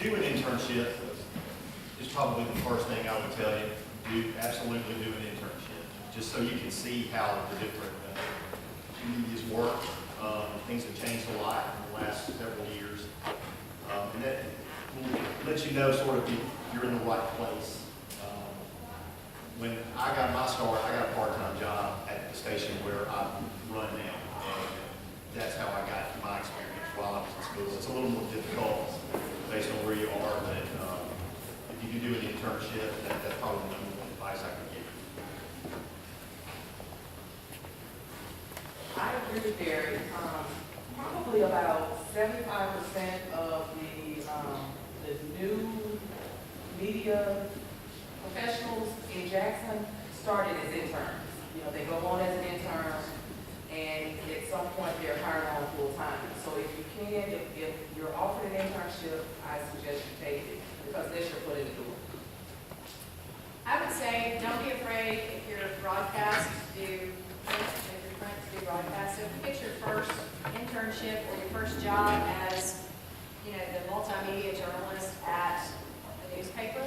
do an internship is probably the first thing I would tell you. Absolutely do an internship, just so you can see how the different medias work. Things have changed a lot in the last several years. And that will let you know sort of if you're in the right place. When I got my start, I got a part-time job at the station where I run now. And that's how I got my experience while I was in school. It's a little more difficult based on where you are, but if you can do an internship, that's probably the number one advice I could give you. I agree with Barry. Probably about 75% of the new media professionals in Jackson started as interns. You know, they go on as an intern, and at some point they're hired on full time. So if you can, if you're offered an internship, I suggest you take it because that's your foot in the door. I would say don't be afraid if you're broadcast to do broadcast. So if you get your first internship or your first job as, you know, the multimedia journalist at a newspaper,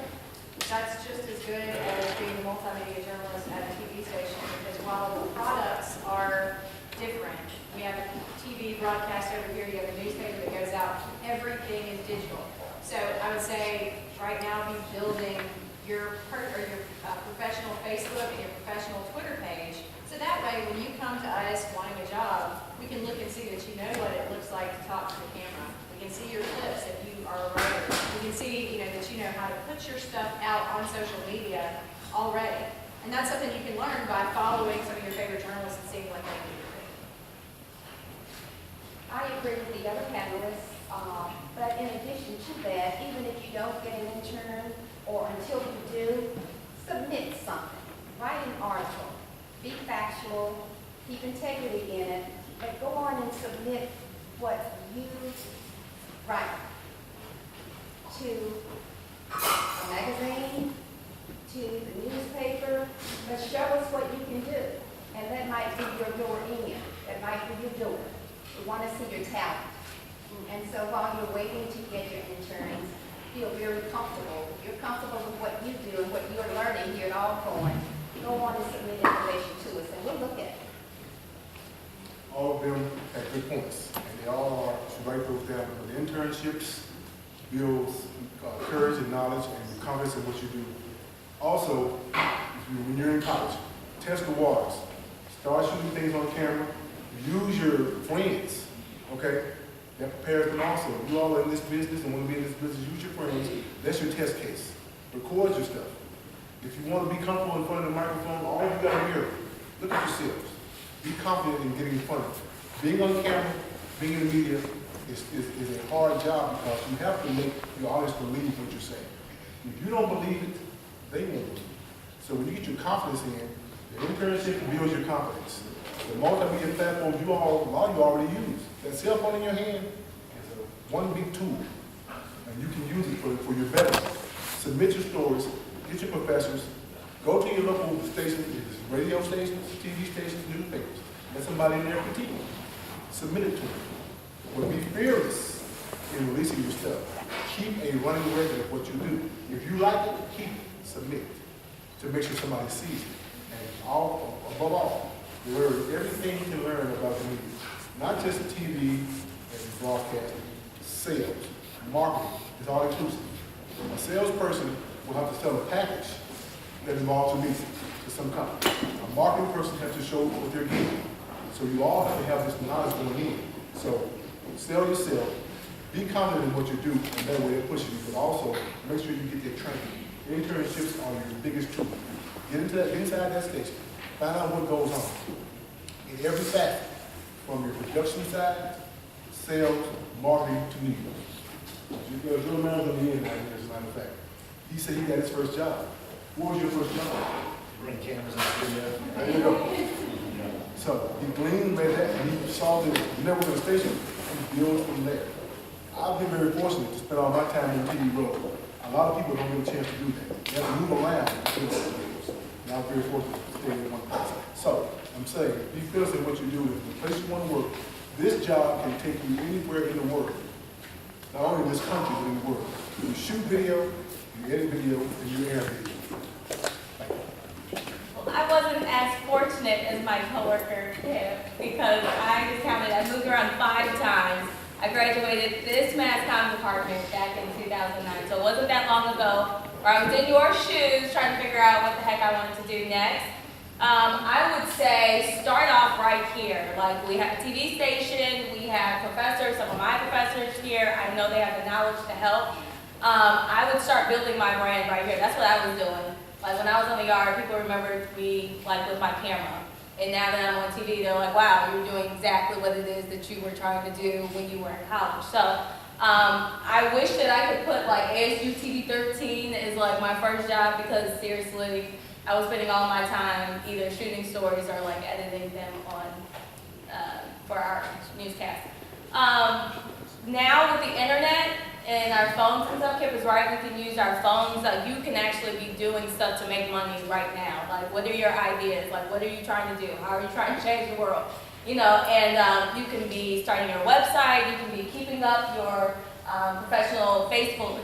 that's just as good as being a multimedia journalist at a TV station, because while the products are different, we have a TV broadcast over here, you have a newspaper that goes out, everything is digital. So I would say right now be building your professional Facebook and your professional Twitter page. So that way, when you come to us wanting a job, we can look and see that you know what it looks like to talk to the camera. We can see your clips if you are a writer. We can see, you know, that you know how to put your stuff out on social media already. And that's something you can learn by following some of your favorite journalists and seeing what they do. I agree with the other panelists, but in addition to that, even if you don't get an intern or until you do, submit something. Write an article. Be factual, keep integrity in it, but go on and submit what you write to a magazine, to the newspaper, but show us what you can do. And that might be your door in, that might be your door. We want to see your talent. And so while you're waiting to get your interns, feel very comfortable. If you're comfortable with what you do and what you're learning here at Alcorn, go on and submit information to us, and we'll look at it. All of them have good points, and they all are to write those down. But the internships builds courage and knowledge and confidence in what you do. Also, when you're in college, test the waters. Start shooting things on camera. Use your friends, okay? That prepares them also. If you all are in this business and want to be in this business, use your friends. That's your test case. Record your stuff. If you want to be comfortable in front of the microphone, all you got to hear, look at yourselves. Be confident in getting in front of it. Being on camera, being in the media is a hard job because you have to make your audience believe what you're saying. If you don't believe it, they won't believe it. So when you get your confidence in, the internship builds your confidence. The multimedia platforms a lot of you already use. That cell phone in your hand is one big tool, and you can use it for your betterment. Submit your stories. Get your professors, go to your local stations, radio stations, TV stations, newspapers. Let somebody in there critique it. Submit it to them. But be fearless in releasing your stuff. Keep a running record of what you do. If you like it, keep it. Submit it to make sure somebody sees it. And above all, learn everything you can learn about the media. Not just TV and broadcasting, sales, marketing. It's all inclusive. A salesperson will have to sell a package that involves a meeting to some company. A marketing person has to show what they're getting. So you all have to have this knowledge going in. So sell yourself, be confident in what you do, and that way it pushes you, but also make sure you get that training. Internships are your biggest tool. Get inside that station, find out what goes on. In every facet, from your production side, sales, marketing, to news. There's a little man on the end right here, as a matter of fact. He said he got his first job. What was your first job? Run cameras in the studio. There you go. So he gleaned at that, and he saw the network of the station, and built from there. I've been very fortunate to spend all my time in the TV role. A lot of people don't get a chance to do that. They have to move around to do those things. And I'm very fortunate to stay in one place. So I'm saying, be fearless in what you do. If the place you want to work, this job can take you anywhere in the world. Not only in this country, but in the world. You shoot video, you edit video, and you air video. Well, I wasn't as fortunate as my coworker Kim because I just counted, I moved around 5 times. I graduated this mass comm department back in 2009, so it wasn't that long ago where I was in your shoes trying to figure out what the heck I wanted to do next. I would say start off right here. Like we have a TV station, we have professors, some of my professors here. I know they have the knowledge to help. I would start building my brand right here. That's what I was doing. Like when I was on the yard, people remembered me like with my camera. And now that I'm on TV, they're like, wow, you're doing exactly what it is that you were trying to do when you were in college. So I wish that I could put like ASU TV 13 as like my first job because seriously, I was spending all my time either shooting stories or like editing them on for our newscast. Now with the internet and our phones and stuff, Kip is right, we can use our phones. Like you can actually be doing stuff to make money right now. Like what are your ideas? Like what are you trying to do? How are you trying to change the world? You know, and you can be starting your website, you can be keeping up your professional Facebook.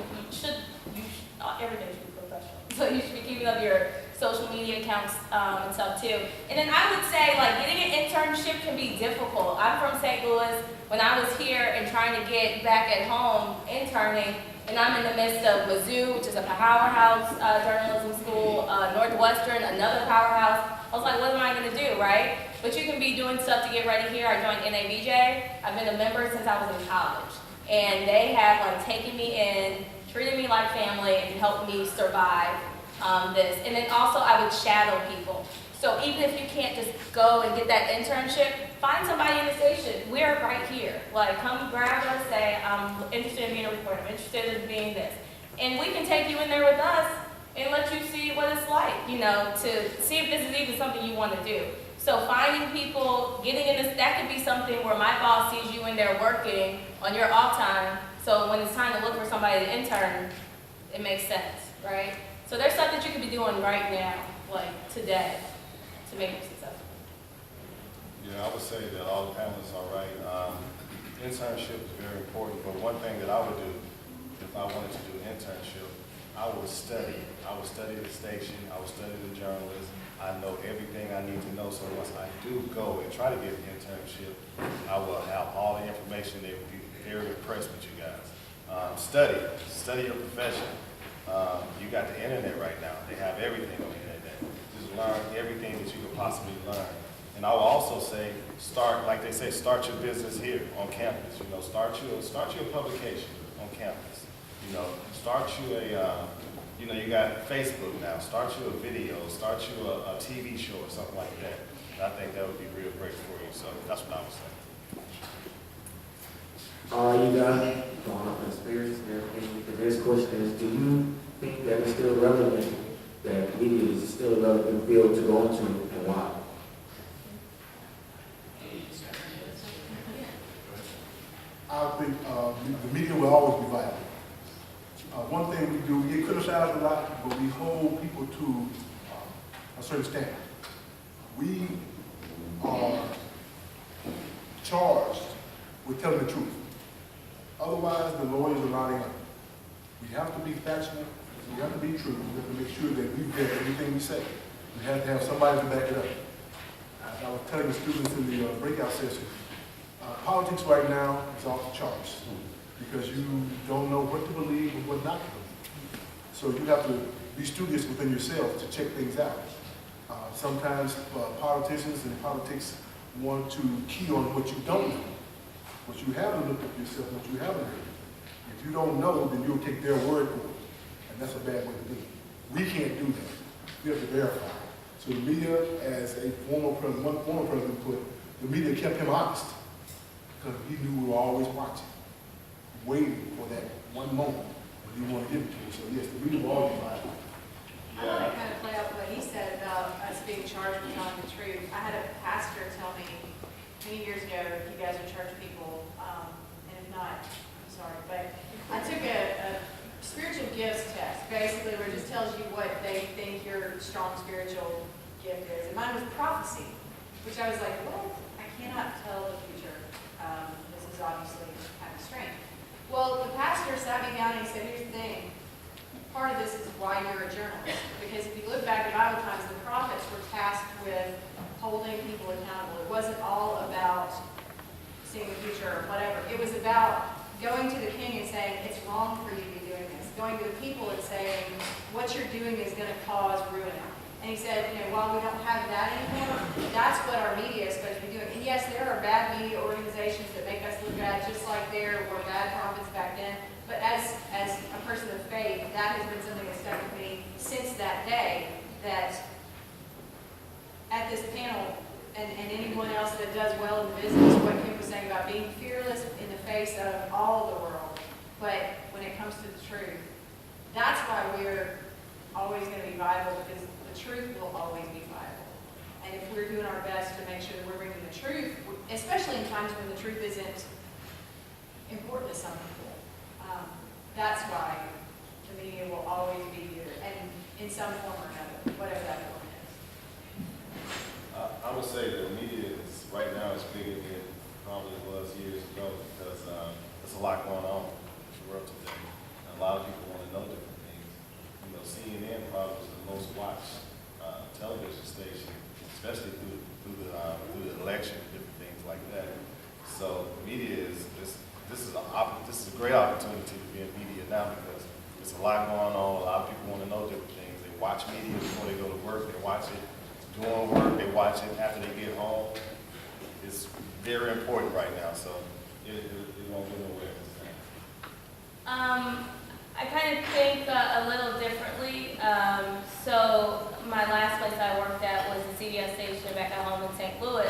Everything should be professional. So you should be keeping up your social media accounts and stuff too. And then I would say like getting an internship can be difficult. I'm from St. Louis. When I was here and trying to get back at home interning, and I'm in the midst of Mizzou, which is a powerhouse journalism school, Northwestern, another powerhouse. I was like, what am I going to do, right? But you can be doing stuff to get ready here. I joined NABJ. I've been a member since I was in college. And they have like taken me in, treated me like family, and helped me survive this. And then also I would shadow people. So even if you can't just go and get that internship, find somebody in the station. We're right here. Like come grab us, say, I'm interested in being a reporter, I'm interested in being this. And we can take you in there with us and let you see what it's like, you know, to see if this is even something you want to do. So finding people, getting in this, that could be something where my boss sees you in there working on your off time. So when it's time to look for somebody to intern, it makes sense, right? So there's stuff that you could be doing right now, like today, to make you successful. Yeah, I would say that all the panelists are right. Internship is very important, but one thing that I would do if I wanted to do an internship, I would study. I would study the station, I would study the journalists. I know everything I need to know, so once I do go and try to get an internship, I will have all the information. They would be very impressed with you guys. Study your profession. You got the internet right now. They have everything on the internet. Just learn everything that you could possibly learn. And I will also say, start, like they say, start your business here on campus. You know, start your publication on campus. You know, start you a, you know, you got Facebook now. Start you a video. Start you a TV show or something like that. And I think that would be real great for you. So that's what I would say. All right, you guys, going up in spirits and everything. The next question is, do you think that it's still relevant, that media is still a relevant field to go into, and why? I think the media will always be vital. One thing we do, we get criticized a lot, but we hold people to a certain standard. We are charged with telling the truth. Otherwise, the lawyers are lining up. We have to be factual. We have to be true. We have to make sure that we vet everything we say. We have to have somebody to back it up. As I was telling the students in the breakout session, politics right now is off the charts because you don't know what to believe and what not to believe. So you have to be studious within yourself to check things out. Sometimes politicians and politics want to key on what you don't know, what you haven't looked at yourself, what you haven't heard. If you don't know, then you'll take their word for it, and that's a bad way to do it. We can't do that. We have to verify. So the media, as a former president, one former president put, the media kept him honest because he knew we were always watching, waiting for that one moment when he wanted to give it to us. So yes, the media will always be vital. I want to kind of play out what he said about us being charged with telling the truth. I had a pastor tell me many years ago, you guys are church people, and if not, I'm sorry, but I took a spiritual gifts test, basically, where it just tells you what they think your strong spiritual gift is. And mine was prophecy, which I was like, what? I cannot tell the future. This is obviously kind of strange. Well, the pastor sat sat me down and he said, here's the thing. Part of this is why you're a journalist. Because if you look back at Bible times, the prophets were tasked with holding people accountable. It wasn't all about seeing the future or whatever. It was about going to the king and saying, it's wrong for you to be doing this. Going to the people and saying, what you're doing is going to cause ruin. And he said, while we don't have that anymore, that's what our media is supposed to be doing. And yes, there are bad media organizations that make us look bad, just like there were bad prophets back then. But as a person of faith, that has been something that's stuck with me since that day, that at this panel, and anyone else that does well in the business, what Kim was saying about being fearless in the face of all the world, but when it comes to the truth, that's why we're always going to be viable, because the truth will always be viable. And if we're doing our best to make sure that we're bringing the truth, especially in times when the truth isn't important to some people, that's why the media will always be here, and in some form or another, whatever that form is. I would say that media is, right now, is bigger than it probably was years ago, because there's a lot going on in the world today. And a lot of people want to know different things. CNN probably is the most watched television station, especially through the election and different things like that. So media is this is a great opportunity to be in media now, because there's a lot going on. A lot of people want to know different things. They watch media before they go to work. They watch it doing work. They watch it after they get home. It's very important right now, so it won't go nowhere. I kind of think a little differently. So my last place I worked at was the CBS station back at home in St. Louis.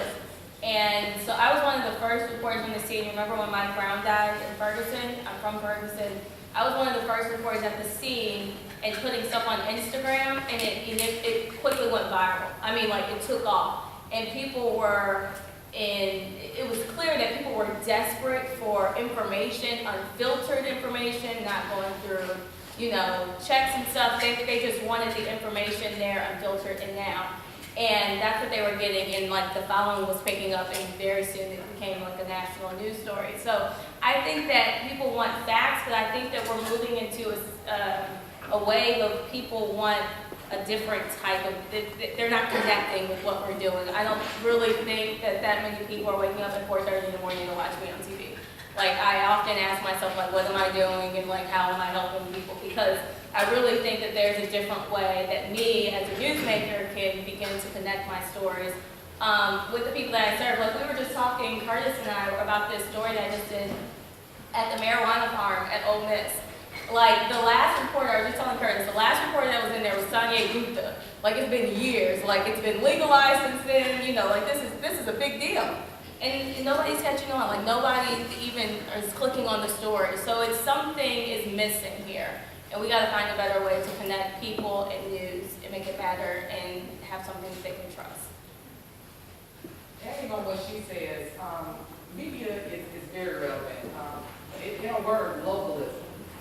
And so I was one of the first reporters on the scene. Remember when Mike Brown died in Ferguson? I'm from Ferguson. I was one of the first reporters at the scene and putting stuff on Instagram, and it quickly went viral. I mean, like, it took off. And people were it was clear that people were desperate for information, unfiltered information, not going through, checks and stuff. They just wanted the information there, unfiltered and now. And that's what they were getting, and like the following was picking up, and very soon it became like a national news story. So I think that people want facts, but I think that we're moving into a wave of people want a different type of, they're not connecting with what we're doing. I don't really think that many people are waking up at 4:30 in the morning to watch me on TV. Like, I often ask myself, like, what am I doing, and like, how am I helping people? Because I really think that there's a different way that me, as a newsmaker, can begin to connect my stories with the people that I serve. Like, we were just talking, Curtis and I, about this story that I just did at the marijuana farm at Ole Miss. Like, the last reporter, I was just telling Curtis, the last reporter that was in there was Sanjay Gupta. Like, it's been years. Like, it's been legalized since then. Like, this is a big deal. And nobody's catching on. Like, nobody even is clicking on the story. So it's something is missing here. And we got to find a better way to connect people and news and make it better and have something that they can trust. Adding on what she says, media is very relevant. It's a word, localism.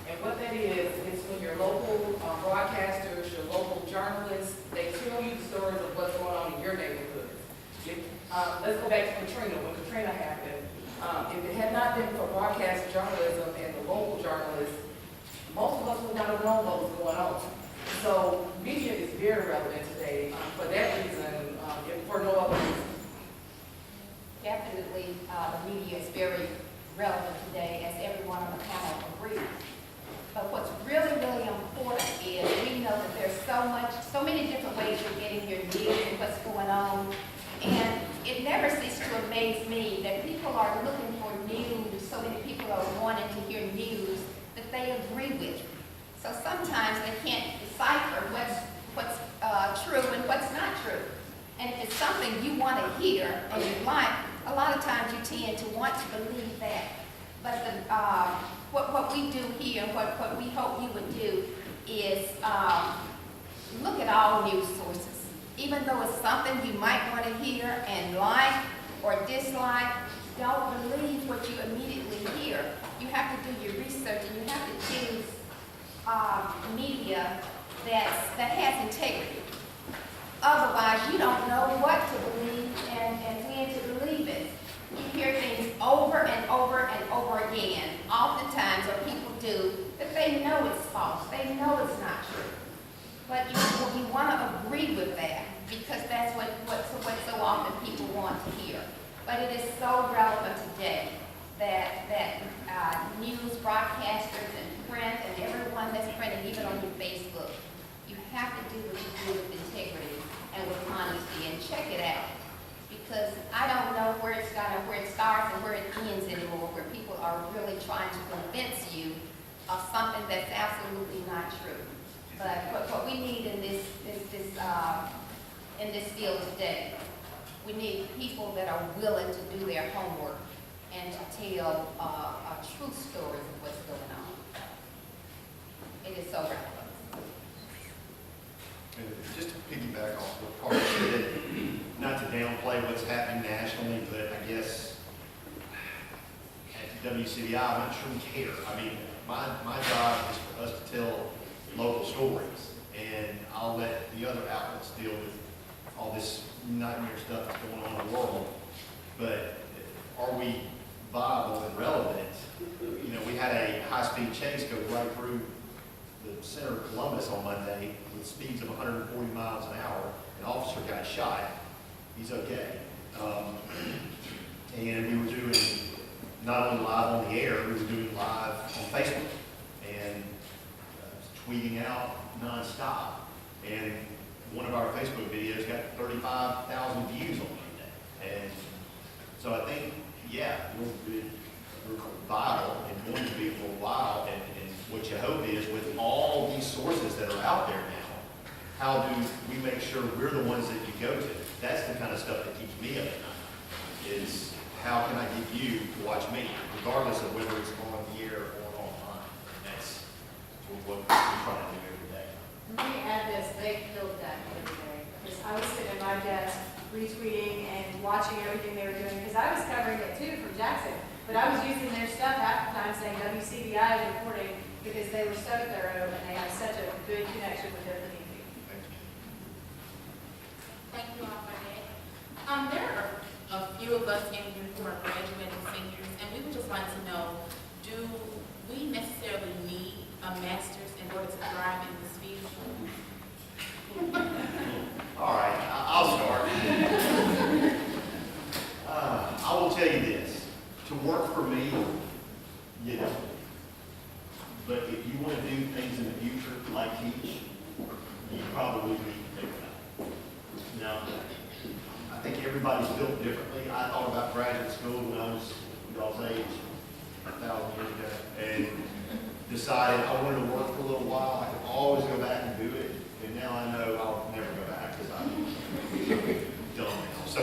And what that is when your local broadcasters, your local journalists, they tell you the stories of what's going on in your neighborhood. Let's go back to Katrina. When Katrina happened, if it had not been for broadcast journalism and the local journalists, most of us would not have known what was going on. So media is very relevant today for that reason, if for no other reason. Definitely, the media is very relevant today, as everyone on the panel agrees. But what's really, really important is we know that there's so many different ways you're getting your news and what's going on. And it never ceases to amaze me that people are looking for news, so many people are wanting to hear news that they agree with. So sometimes they can't decipher what's true and what's not true. And if it's something you want to hear and you like, a lot of times you tend to want to believe that. But what we do here, and what we hope you would do, is look at all news sources. Even though it's something you might want to hear and like or dislike, don't believe what you immediately hear. You have to do your research, and you have to choose media that has integrity. Otherwise, you don't know what to believe and when to believe it. You hear things over and over and over again. Oftentimes, what people do, the they know it's false, they know it's not true. But you want to agree with that because that's what so often people want to hear. But it is so relevant today that news broadcasters and print and everyone that's printing, even on your Facebook, you have to do what you do with integrity and with honesty and check it out. Because I don't know where it starts and where it ends anymore, where people are really trying to convince you of something that's absolutely not true. But what we need in this field today, we need people that are willing to do their homework and to tell true stories of what's going on. It is so relevant. And just to piggyback off what Carter said, not to downplay what's happening nationally, but I guess at WCBI, I'm not sure we care. I mean, my job is for us to tell local stories, and I'll let the other outlets deal with all this nightmare stuff that's going on in the world. But are we viable and relevant? You know, we had a high-speed chase go right through the center of Columbus on Monday with speeds of 140 miles an hour. An officer got shot. He's okay. And we were doing not only live on the air, we were doing live on Facebook and tweeting out nonstop. And one of our Facebook videos got 35,000 views on Monday. And so I think, yeah, we're vital and going to be for a while. And what you hope is, with all these sources that are out there now, how do we make sure we're the ones that you go to? That's the kind of stuff that keeps me up at night, is how can I get you to watch me, regardless of whether it's on the air or online. And that's what we're trying to do every day. Let me add this, they killed that every day. Because I was sitting at my desk retweeting and watching everything they were doing, because I was covering it too from Jackson. But I was using their stuff half the time saying WCBI is reporting, because they were so thorough and they have such a good connection with their community. Thank you all for that. There are a few of us in here who are graduating seniors, and we would just like to know, do we necessarily need a master's in order to thrive in this field? All right, I'll start. I will tell you this. To work for me, you know, but if you want to do things in the future, like teach, you probably need to think about it. Now, I think everybody's built differently. I thought about graduate school when I was y'all's age, 1,000 years ago, and decided I wanted to work for a little while. I could always go back and do it, and now I know I'll never go back because I'm done now. So,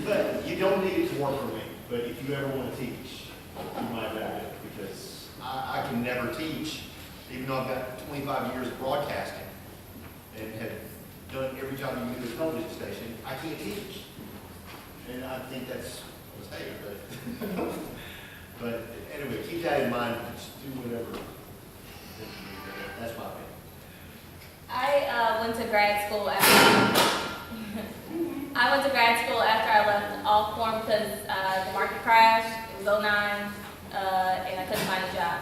but you don't need it to work for me. But if you ever want to teach, you might do it, because I can never teach, even though I've got 25 years of broadcasting and have done every job you can do at a television station. I can't teach. And I think that's a mistake, but anyway, keep that in mind. Just do whatever. That's my opinion. I went to grad school after I left Alcorn because the market crashed. It was 2009, and I couldn't find a job.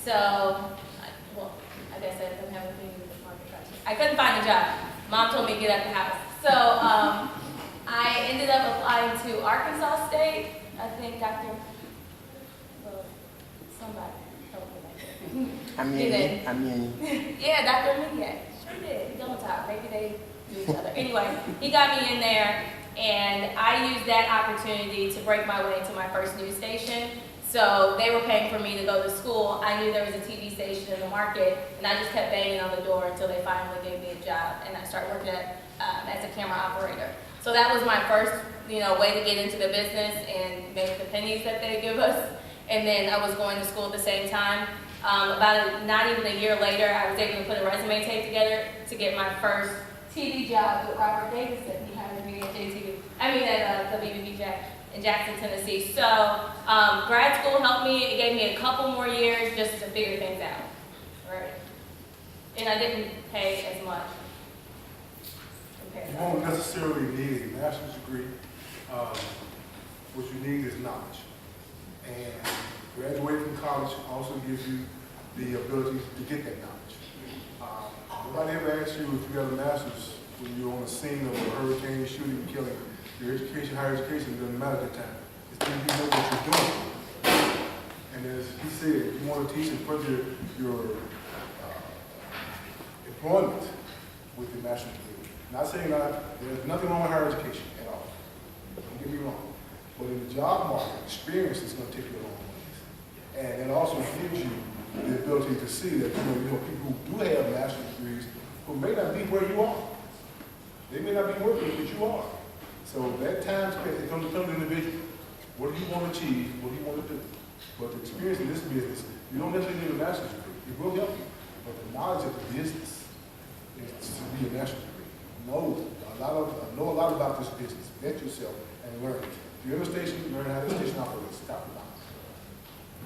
So, I guess that doesn't have anything to do with the market crash. I couldn't find a job. Mom told me to get out the house. So, I ended up applying to Arkansas State. I think somebody helped me like that. Yeah, Dr. Aminiak. Sure did. He don't talk. Maybe they knew each other. Anyway, he got me in there, and I used that opportunity to break my way into my first news station. So they were paying for me to go to school. I knew there was a TV station in the market, and I just kept banging on the door until they finally gave me a job, and I started working as a camera operator. So that was my first, way to get into the business and make the pennies that they give us. And then I was going to school at the same time. Not even a year later, I was able to put a resume tape together to get my first TV job with Robert Davidson. He hired me at WBB in Jackson, Tennessee. So grad school helped me. It gave me a couple more years just to figure things out, right? And I didn't pay as much. You won't necessarily need a master's degree. What you need is knowledge. And graduating from college also gives you the ability to get that knowledge. Nobody ever asked you if you got a master's when you're on the scene of a hurricane, shooting, killing. Your education, higher education, doesn't matter at that time. It's when you know what you're doing. And as he said, you want to teach and put your employment with the master's degree. Not saying that there's nothing wrong with higher education at all. Don't get me wrong. But in the job market, experience is going to take you a long ways. And it also gives you the ability to see that you know people who do have master's degrees who may not be where you are. They may not be working, but you are. So that time spent, it comes to the individual. What do you want to achieve? What do you want to do? But the experience in this business, you don't necessarily need a master's degree. It will help you. But the knowledge of the business is to be a master's degree. Know a lot about this business. Vet yourself and learn it. If you're in a station, learn how the station operates. Top to bottom.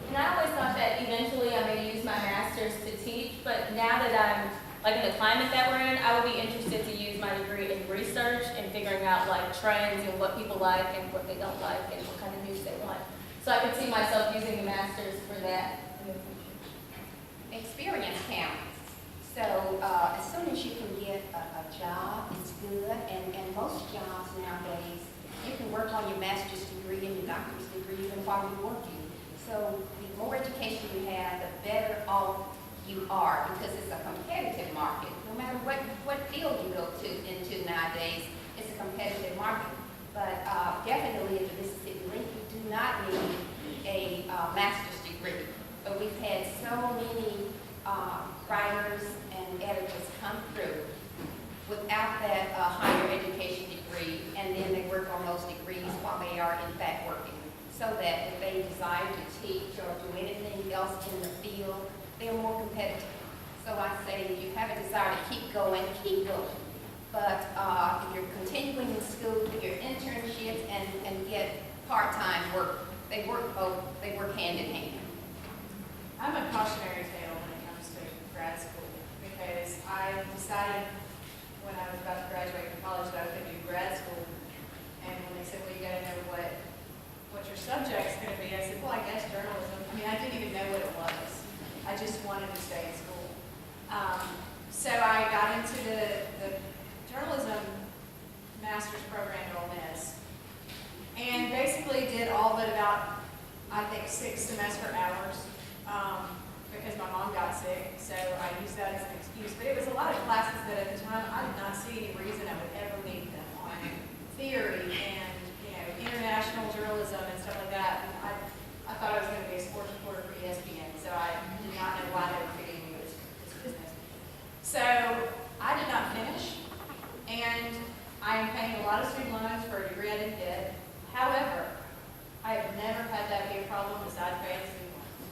And I always thought that eventually I may use my master's to teach, but now that I'm like in the climate that we're in, I would be interested to use my degree in research and figuring out like trends and what people like and what they don't like and what kind of news they want. So I could see myself using the master's for that in the future. Experience counts. So as soon as you can get a job, it's good. And most jobs nowadays, you can work on your master's degree and your doctor's degree even while you're working. So the more education you have, the better off you are, because it's a competitive market. No matter what field you go into nowadays, it's a competitive market. But definitely in the Mississippi Link, you do not need a master's degree. But we've had so many writers and editors come through without that higher education degree, and then they work on those degrees while they are in fact working. So that if they desire to teach or do anything else in the field, they're more competitive. So I say if you have a desire to keep going, keep going. But if you're continuing in school, do your internships and get part-time work. They work hand in hand. I'm a cautionary tale when it comes to grad school, because I decided when I was about to graduate from college that I was going to do grad school. And when they said, well, you got to know what your subject's going to be, I said, well, I guess journalism. I mean, I didn't even know what it was. I just wanted to stay in school. So I got into the journalism master's program at Ole Miss, and basically did all but about, I think, 6 semester hours, because my mom got sick, so I used that as an excuse. But it was a lot of classes that at the time I did not see any reason I would ever need them on theory and international journalism and stuff like that. And I thought I was going to be a sports reporter for ESPN, so I did not know why they were feeding me this business. So I did not finish, and I am paying a lot of student loans for a degree I didn't get. However, I have never had that be a problem besides paying student loans.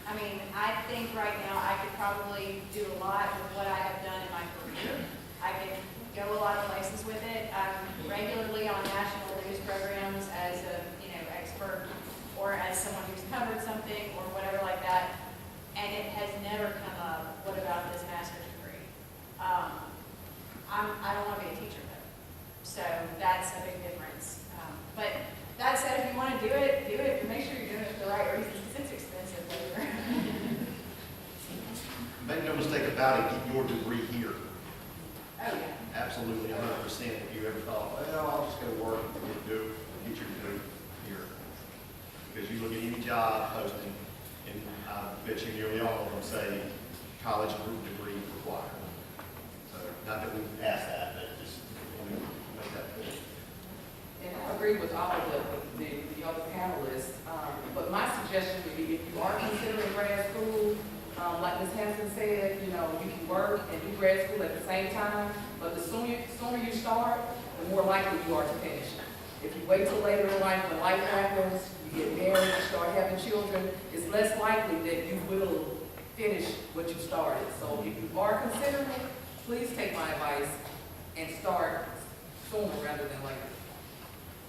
I mean, I think right now I could probably do a lot with what I have done in my career. I can go a lot of places with it. I'm regularly on national news programs as a expert, or as someone who's covered something or whatever like that, and it has never come up, what about this master's degree? I don't want to be a teacher though, so that's a big difference. But that said, if you want to do it, but make sure you're doing it for the right reasons, because it's expensive later. Make no mistake about it, get your degree here. Oh, yeah. Absolutely, 100%. If you ever thought, well, I'll just go to work and get your degree here. Because you look at any job posting, and I bet you nearly all of them say college degree required. So, not that we ask that, but just let me make that clear. And I agree with all of the other panelists, but my suggestion would be if you are considering grad school, like Ms. Hanson said, you can work and do grad school at the same time, but the sooner you start, the more likely you are to finish. If you wait till later in life, when life happens, you get married, you start having children, it's less likely that you will finish what you started. So if you are considering it, please take my advice and start sooner rather than later.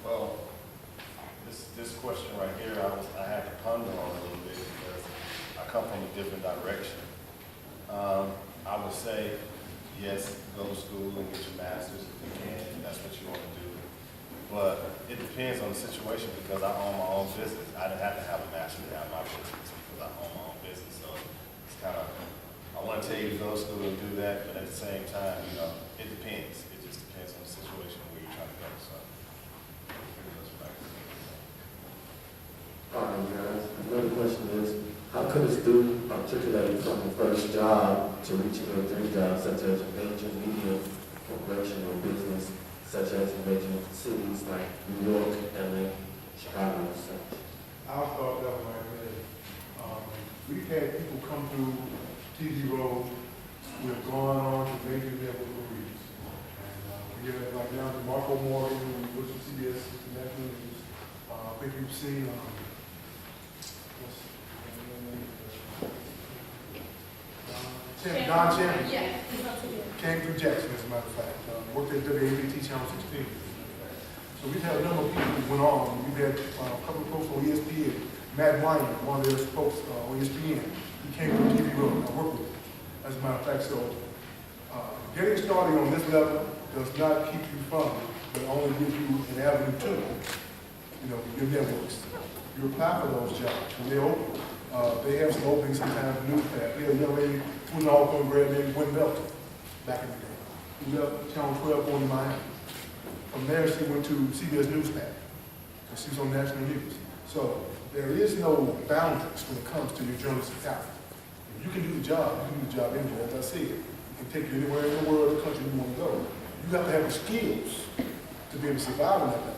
Well, this question right here, I had to ponder on a little bit because I come from a different direction. I would say, yes, go to school and get your master's if you can, if that's what you want to do. But it depends on the situation because I own my own business. I didn't have to have a master's to have my business because I own my own business. So it's tell you to go to school and do that, but at the same time, you know, it depends. It just depends on the situation where you're trying to go, so. All right, guys. Another question is, how could a student articulate from the first job to reaching their dream job, such as a major media corporation or business, such as in major cities like New York, LA, Chicago, and such? I'll start that one right there. We've had people come through TV roles who have gone on to major level careers. And we have like now Marco Morgan, who was with CBS National News. I think you've seen Don Champion. Yeah. Came through Jackson, as a matter of fact. Worked at WABT Channel 16. So we've had a number of people who went on. We've had a couple of folks on ESPN. Matt Wine, one of their folks on ESPN. He came from TV Road. I worked with him, as a matter of fact. So getting started on this level does not keep you from, but only gives you an avenue to, you know, your networks. You apply for those jobs. When they're open, they have some openings sometimes in newspaper. We had a young lady who was an Alcorn grad named Gwen Belton back in the day. Who left Channel 12 going to Miami. From there, she went to CBS Newspaper, because she's on national news. So there is no boundaries when it comes to your journalistic talent. If you can do the job, you can do the job anywhere. As I said, it can take you anywhere in the world, the country you want to go. You have to have the skills to be able to survive in that level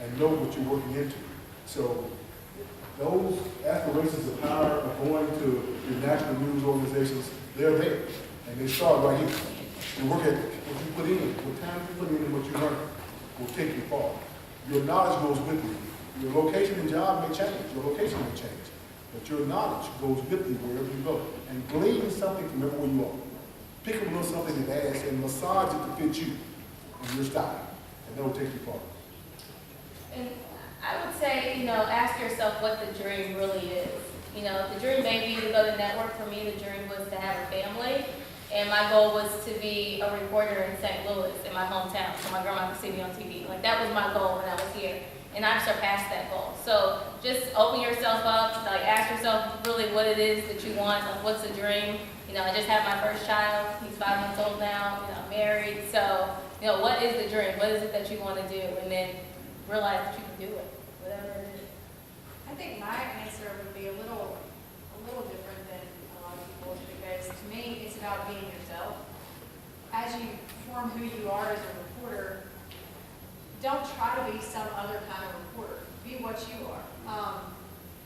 and know what you're working into. So those aspirations of power of going to your national news organizations, they're there. And they start right here. You work ethic, what you put in, what time you put in and what you learn will take you far. Your knowledge goes with you. Your location and job may change, your location may change, but your knowledge goes with you wherever you go. And glean something from everywhere you are. Pick up a little something that adds and massage it to fit you and your style, and that will take you far. And I would say, you know, ask yourself what the dream really is. You know, the dream may be to go to network. For me, the dream was to have a family. And my goal was to be a reporter in St. Louis, in my hometown, so my grandma could see me on TV. Like, that was my goal when I was here. And I've surpassed that goal. So just open yourself up, like ask yourself really what it is that you want, like what's the dream. You know, I just had my first child, he's 5 months old now, you know, I'm married. So, you know, what is the dream? What is it that you want to do? And then realize that you can do it, whatever it is. I think my answer would be a little different than a lot of people's, because to me, it's about being yourself. As you form who you are as a reporter, don't try to be some other kind of reporter. Be what you are.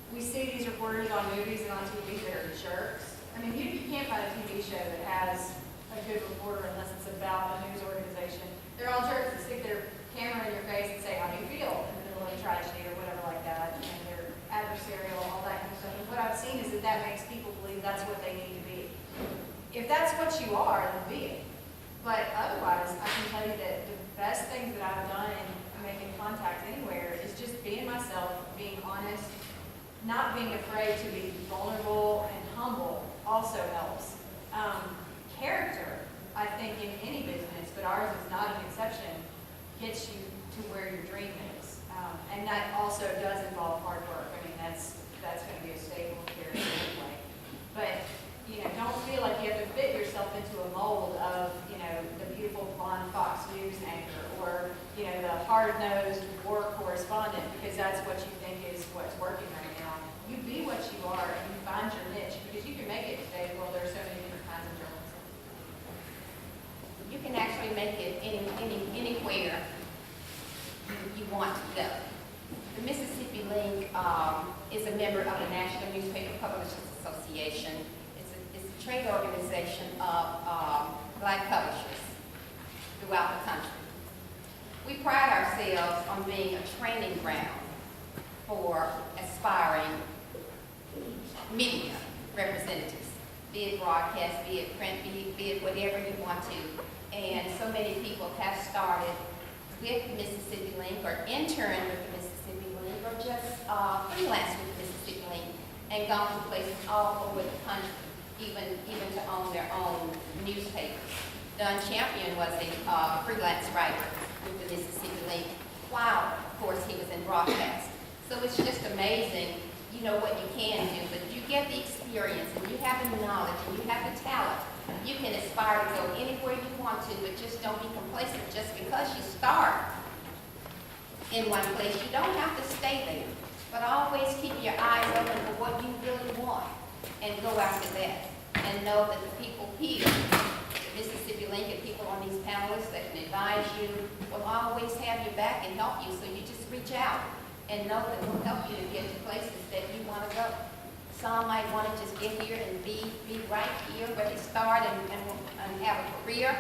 We see these reporters on movies and on TV that are jerks. I mean, you can't find a TV show that has a good reporter unless it's about a news organization. They're all jerks that stick their camera in your face and say, how do you feel in the middle of a tragedy or whatever like that. And they're adversarial, all that kind of stuff. And what I've seen is that makes people believe that's what they need to be. If that's what you are, then be it. But otherwise, I can tell you that the best things that I've done in making contacts anywhere is just being myself, being honest, not being afraid to be vulnerable and humble also helps. Character, I think, in any business, but ours is not an exception, gets you to where your dream is. And that also does involve hard work. I mean, that's going to be a staple of character anyway. But you know, don't feel like you have to fit yourself into a mold of, you know, the beautiful blonde Fox News anchor or, you know, the hard-nosed war correspondent because that's what you think is what's working right now. You be what you are and you find your niche because you can make it in today's world. There are so many different kinds of journalism. You can actually make it anywhere you want to go. The Mississippi Link is a member of the National Newspaper Publishers Association. It's a trade organization of Black publishers throughout the country. We pride ourselves on being a training ground for aspiring media representatives, be it broadcast, be it print, be it whatever you want to. And so many people have started with the Mississippi Link or interned with the Mississippi Link or just freelanced with the Mississippi Link and gone to places all over the country, even to own their own newspapers. Don Champion was a freelance writer with the Mississippi Link while, of course, he was in broadcast. So it's just amazing, you know, what you can do, but you get the experience and you have the knowledge and you have the talent You can aspire to go anywhere you want to, but just don't be complacent. Just because you start in one place, you don't have to stay there. But always keep your eyes open for what you really want and go after that. And know that the people here, the Mississippi Lincoln people on these panelists that can advise you, will always have your back and help you. So you just reach out and know that we'll help you to get to places that you want to go. Some might want to just get here and be right here where they start and have a career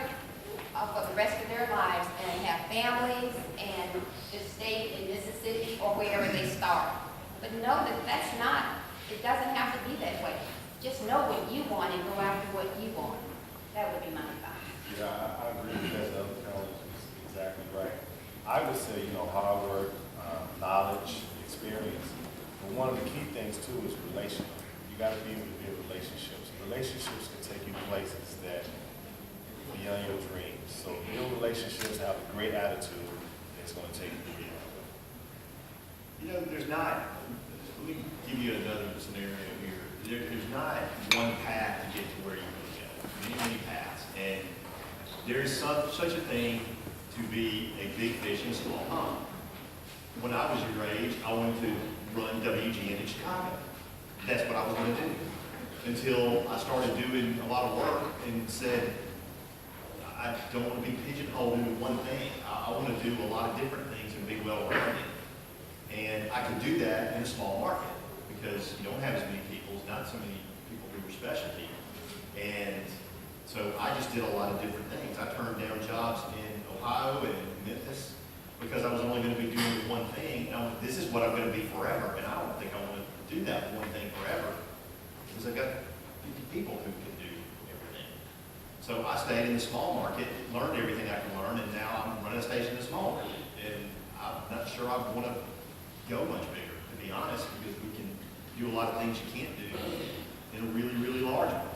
for the rest of their lives and have families and just stay in Mississippi or wherever they start. But know that that's not, it doesn't have to be that way. Just know what you want and go after what you want. That would be my advice. Yeah, I agree with that. The other panelist is exactly right. I would say, hard work, knowledge, experience. But one of the key things too is relational. You got to be able to build relationships. Relationships can take you places that beyond your dreams. So build relationships, have a great attitude, and it's going to take you beyond. There's not, let me give you another scenario here. There's not one path to get to where you want to go. Many paths. And there is such a thing to be a big fish in a small pond. When I was your age, I wanted to run WGN in Chicago. That's what I was going to do. Until I started doing a lot of work and said, I don't want to be pigeonholed into one thing. I want to do a lot of different things and be well-rounded. And I could do that in a small market because you don't have as many people, not so many people who were specialty. And so I just did a lot of different things. I turned down jobs in Ohio and Memphis because I was only going to be doing one thing. And this is what I'm going to be forever. And I don't think I want to do that one thing forever because I've got 50 people who can do everything. So I stayed in the small market, learned everything I could learn, and now I'm running a station in the small market. And I'm not sure I want to go much bigger, to be honest, because we can do a lot of things you can't do in a really, really large market.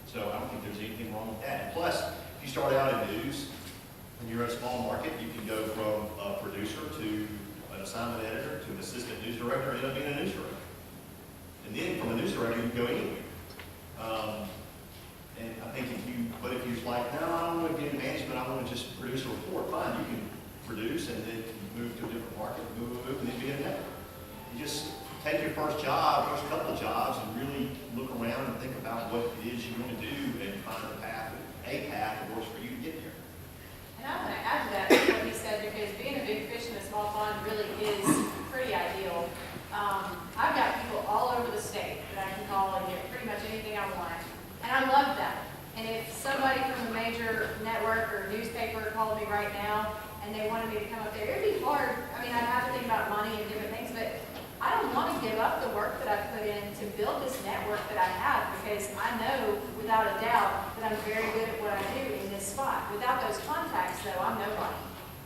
So I don't think there's anything wrong with that. Plus, if you start out in news and you're in a small market, you can go from a producer to an assignment editor to an assistant news director and end up being a news director. And then from a news director, you can go anywhere. And I think if you're like, no, I don't want to get in management, I want to just produce a report, fine, you can produce and then move to a different market, move, and then be a network. You just take your first couple of jobs, and really look around and think about what it is you want to do and find a path that works for you to get there. And I want to add to that what he said, because being a big fish in a small pond really is pretty ideal. I've got people all over the state that I can call and get pretty much anything I want. And I love that. And if somebody from a major network or newspaper called me right now and they wanted me to come up there, it'd be hard. I mean, I'd have to think about money and different things, but I don't want to give up the work that I put in to build this network that I have, because I know without a doubt that I'm very good at what I do in this spot. Without those contacts, though, I'm nobody.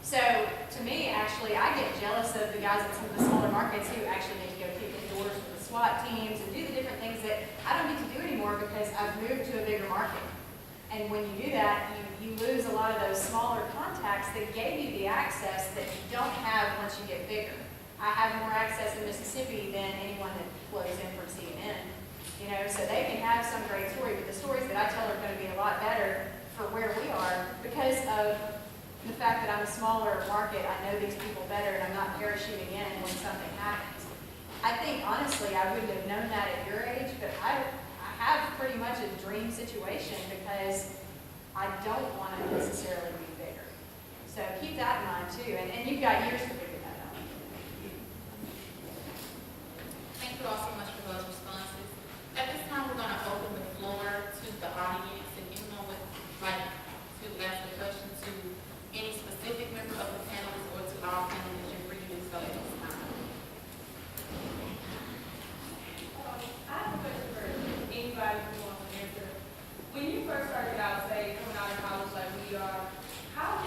So to me, actually, I get jealous of the guys at some of the smaller markets who actually get to go kick in doors with the SWAT teams and do the different things that I don't get to do anymore because I've moved to a bigger market. And when you do that, you lose a lot of those smaller contacts that gave you the access that you don't have once you get bigger. I have more access in Mississippi than anyone that flows in from CNN. So they can have some great story, but the stories that I tell are going to be a lot better for where we are because of the fact that I'm a smaller market. I know these people better, and I'm not parachuting in when something happens. I think, honestly, I wouldn't have known that at your age, but I have pretty much a dream situation because I don't want to necessarily be bigger. So keep that in mind, too, and you've got years to figure that out. Thank you all so much for those responses. At this time, we're going to open the floor to the audience, and anyone would like to ask a question to any specific member of the panelists or to all panelists, you're free to do so at this time. I have a question for anybody who wants to answer. When you first started out, say, coming out of college like we are, how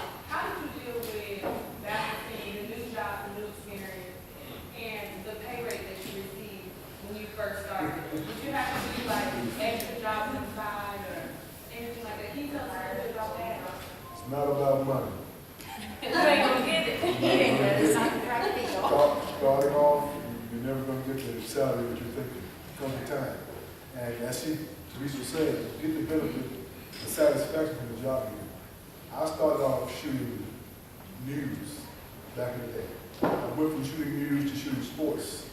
did you deal with balancing the new job, the new experience, and the pay rate that you received when you first started? Did you have to do like extra jobs inside or anything like that? Can you tell us a little bit about that? It's not about money. You ain't gonna get it. Starting off, you're never going to get the salary that you're thinking. Come the time. And as she Teresa said, get the benefit, the satisfaction from the job you do. I started off shooting news back in the day. I went from shooting news to shooting sports.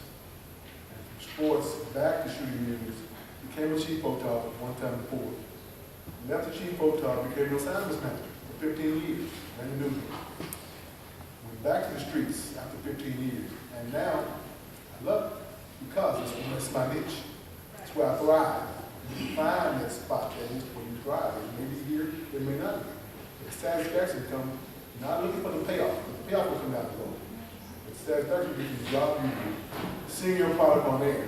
And from sports back to shooting news, became a chief photographer one time before. And after chief photographer, became an assignments manager for 15 years, ran the newsroom. Went back to the streets after 15 years. And now, I love it because it's my niche. It's where I thrive. You can find that spot that is where you thrive. It may be here, it may not be. The satisfaction comes, not looking for the payoff. The payoff will come down the road. But satisfaction is the job you do. Seeing your product on air.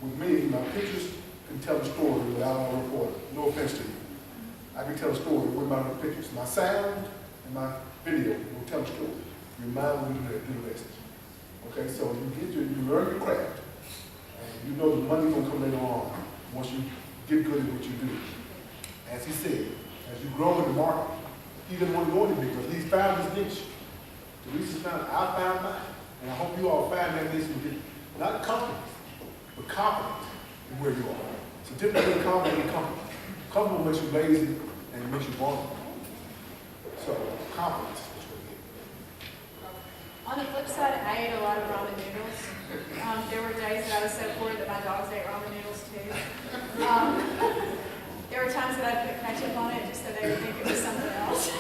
With me, my pictures can tell a story without a reporter. No offense to you. I can tell a story with my pictures. My sound and my video will tell a story. Your mind will do the rest. Okay, so you learn your craft, and you know the money will come later on once you get good at what you do. As he said, as you grow in the market, he doesn't want to go any bigger because he's found his niche. Teresa's found, I found mine, and I hope you all find that niche and get not confident, but confident in where you are. It's a difference between confident and comfortable. Comfortable makes you lazy and it makes you vulnerable. So confidence is what you get. On the flip side, I ate a lot of ramen noodles. There were days that I was so poor that my dogs ate ramen noodles too. There were times that I put ketchup on it just so they would think it was something else.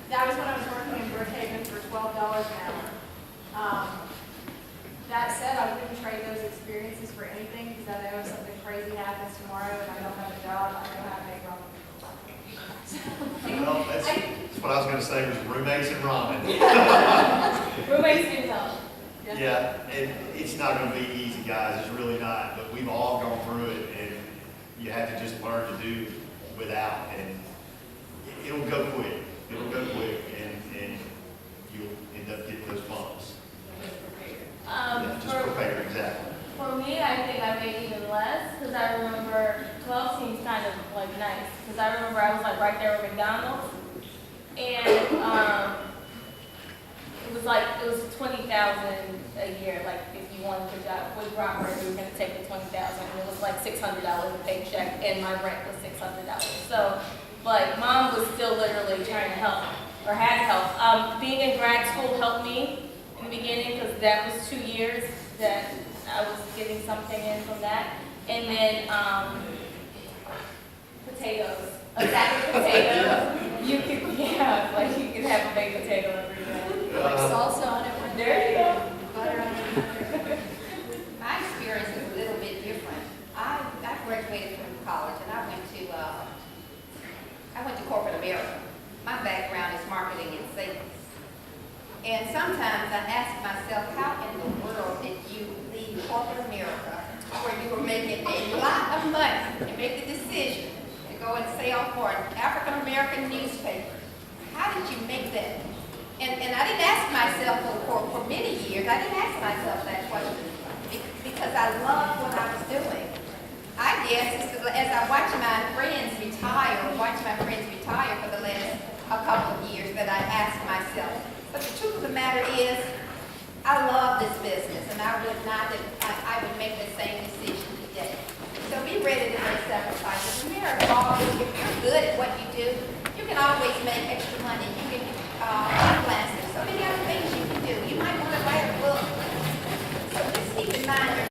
That was when I was working in Brookhaven for $12 an hour. That said, I wouldn't trade those experiences for anything because I know if something crazy happens tomorrow and I don't have a job, I know how to make ramen noodles. Well, that's what I was gonna say was roommates and ramen. Roommates do help. Yeah, and it's not gonna be easy, guys, it's really not, but we've all gone through it, and you have to just learn to do without, and it'll go quick, and you'll end up getting those bumps. Yeah, just prepare, exactly. For me, I think I made even less because I remember 12 seems kind of like nice because I remember I was like right there with McDonald's and it was $20,000 a year. Like if you wanted the job with Robert, we were going to take the $20,000 and it was like $600 a paycheck and my rent was $600. So like mom was still literally trying to help or had to help. Being in grad school helped me in the beginning because that was 2 years that I was getting something in from that. And then potatoes, a sack of potatoes. You could, you could have a baked potato every day. Like salsa on it. There you go. Butter on it. My experience is a little bit different. I graduated from college and I went to corporate America. My background is marketing and sales. And sometimes I ask myself, how in the world did you leave corporate America where you were making a lot of money and make the decision to go and sell for an African American newspaper? How did you make that? And I didn't ask myself for many years, I didn't ask myself that question because I loved what I was doing. I guess as I watch my friends retire for the last couple of years that I ask myself. But the truth of the matter is, I love this business and I would not have